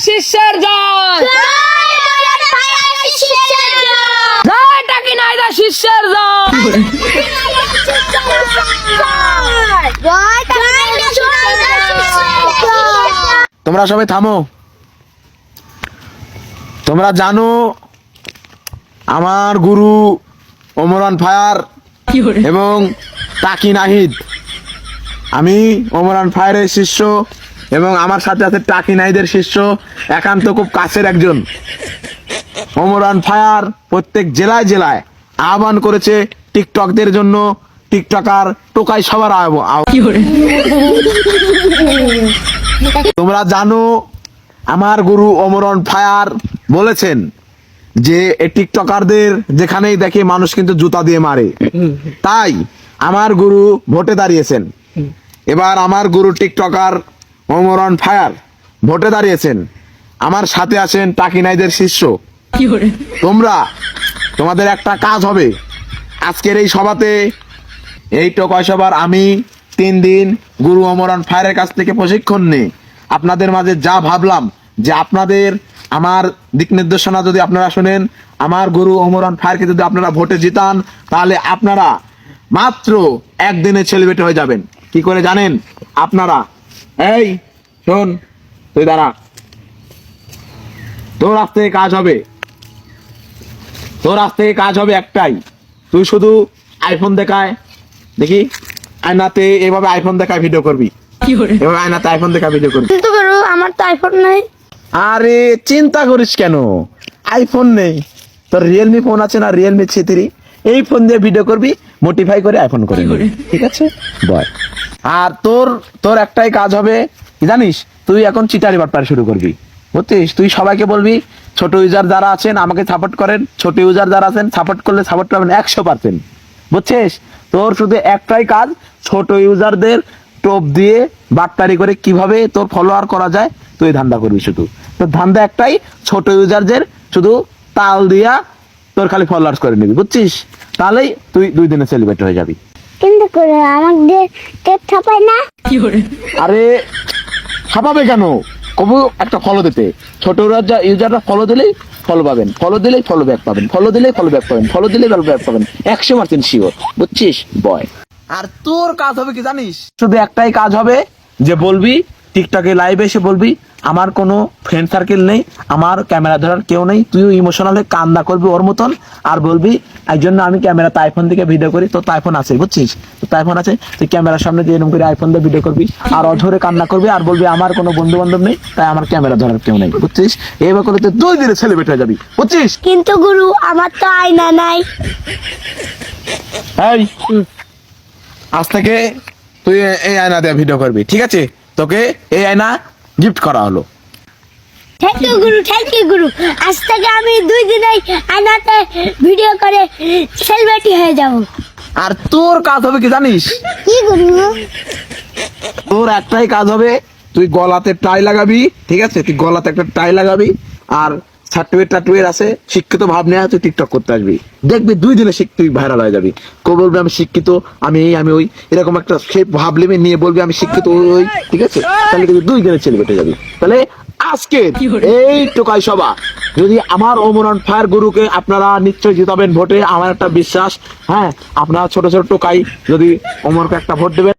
শিষ্যের জয়, জয় টাকি নাইদা শিষ্যের জয়। তোমরা সবাই থামো। তোমরা জানো আমার গুরু ওমরান ফায়ার এবং টাকি নাহিদ, আমি ওমরান ফায়ারের শিষ্য এবং আমার সাথে আছে টাকি নাহিদের শিষ্য, একান্ত খুব কাছের একজন। ওমরান ফায়ার প্রত্যেক জেলায় জেলায় আহ্বান করেছে টিকটকদের জন্য, টিকটকার টোকাই সবার তোমরা জানো আমার গুরু ওমরান ফায়ার বলেছেন যে এই টিকটকারদের যেখানেই দেখে মানুষ কিন্তু জুতা দিয়ে মারে, তাই আমার গুরু ভোটে দাঁড়িয়েছেন। এবার আমার গুরু টিকটকার ওমরান ফায়ার ভোটে দাঁড়িয়েছেন, আমার সাথে আছেন টাকি নাইদের শিষ্য। তোমাদের একটা কাজ হবে, আজকের এই সভাতে এই টোকাই সবার আমি 3 দিন গুরু ওমরান ফায়ারের কাছ থেকে প্রশিক্ষণ নিই। আপনাদের মাঝে যা ভাবলাম যে আপনাদের আমার দিক নির্দেশনা যদি আপনারা শুনেন, আমার গুরু ওমরান ফায়ারকে যদি আপনারা ভোটে জিতান, তাহলে আপনারা মাত্র একদিনে সেলিব্রেট হয়ে যাবেন। কি করে জানেন আপনারা? এই শোন, তুই দাঁড়া, তোর আজ থেকে কাজ হবে একটাই, তুই শুধু আইফোন দেখায় দেখি আয়নাতে এভাবে আইফোন দেখায় ভিডিও করবি, এভাবে আয়নাতে আইফোন দেখায় ভিডিও করবি। কিন্তু গুরু আমার তো আইফোন নেই। আরে চিন্তা করিস কেন, আইফোন নেই, তোর রিয়েলমি ফোন আছে না, রিয়েলমি 3, এই ফোন দিয়ে ভিডিও করবি, মোটিফাই করে আইফোন করে নিবি, ঠিক আছে বল। আর তোর একটাই কাজ হবে কি জানিস, তুই এখন চিটারি বাটপার শুরু করবি, বুঝছিস? তুই সবাইকে বলবি ছোট ইউজার যারা আছেন আমাকে সাপোর্ট করেন, ছোট ইউজার যারা আছেন সাপোর্ট করলে সাপোর্ট পাবেন 100%, বুঝছিস? তোর শুধু একটাই কাজ, ছোট ইউজারদের টোপ দিয়ে বাটপারি করে কিভাবে তোর ফলোয়ার করা যায় তুই ধান্দা করবি। শুধু তোর ধান্দা একটাই, ছোট ইউজারদের শুধু তাল দিয়া তোর খালি ফলোয়ার্স করে নিবি, বুঝছিস? তাহলেই তুই 2 দিনে সেলিব্রেট হয়ে যাবি। কিন্তু করে আমাকে টেপ ছাপায় না। আরে ছাপাবে কেন, কবু একটা ফলো দিতে, ছোট ইউজাররা ফলো দিলেই ফলো পাবেন, ফলো দিলেই ফলো ব্যাক পাবেন, ফলো দিলেই ফলো ব্যাক পাবেন, ফলো দিলেই ফলো ব্যাক পাবেন, 100% শিওর, বুঝছিস বয়? আর তোর কাজ হবে কি জানিস, শুধু একটাই কাজ হবে যে বলবি টিকটকে লাইভে এসে বলবি আমার কোনো ফ্রেন্ড সার্কেল নেই, আমার ক্যামেরা ধরার কেউ নেই, তুইও ইমোশনাল হয়ে কান্না করবি ওর মতন, আর বলবি এই জন্য আমি ক্যামেরাতে আইফোন থেকে ভিডিও করি, তোর তো আইফোন আছে, বুঝছিস? তোর তো আইফোন আছে, তুই ক্যামেরার সামনে দিয়ে এরকম করে আইফোন দিয়ে ভিডিও করবি আর অঝরে কান্না করবি আর বলবি আমার কোনো বন্ধু বান্ধব নেই, তাই আমার ক্যামেরা ধরার কেউ নেই, বুঝছিস? এইভাবে করে তুই 2 দিনে সেলিব্রেট হয়ে যাবি, বুঝছিস? কিন্তু গুরু আমার তো আয়না নাই। এই আজ থেকে তুই এই আয়না দিয়ে ভিডিও করবি, ঠিক আছে? তোকে এই আয়না গিফট করা হলো। Thank you Guru, thank you গুরু। আজ থেকে আমি 2 দিনেই আয়নাতে ভিডিও করে সেলিব্রিটি হয়ে যাব। আর তোর কাজ হবে কি জানিস, কি গুরু? তোর একটাই কাজ হবে, তুই গলাতে টাই লাগাবি, ঠিক আছে? তুই গলাতে একটা টাই লাগাবি আর সার্টিফিকেট আছে, শিক্ষিত ভাব নিয়ে তুই টিকটক করতে আসবি, দেখবি 2 দিনে তুই ভাইরাল হয়ে যাবি। কেউ বলবি আমি শিক্ষিত, আমি ওই, এরকম একটা ভাব নেবে নিয়ে বলবি আমি শিক্ষিত ওই, ঠিক আছে? তাহলে কিন্তু 2 দিনে ছেলে বেটে যাবি। তাহলে আজকে এই টোকাই সভা যদি আমার ওমরান ফায়ার গুরুকে আপনারা নিশ্চয়ই জিতাবেন ভোটে, আমার একটা বিশ্বাস। হ্যাঁ, আপনারা ছোট ছোট টোকাই যদি ওমরকে একটা ভোট দেবেন,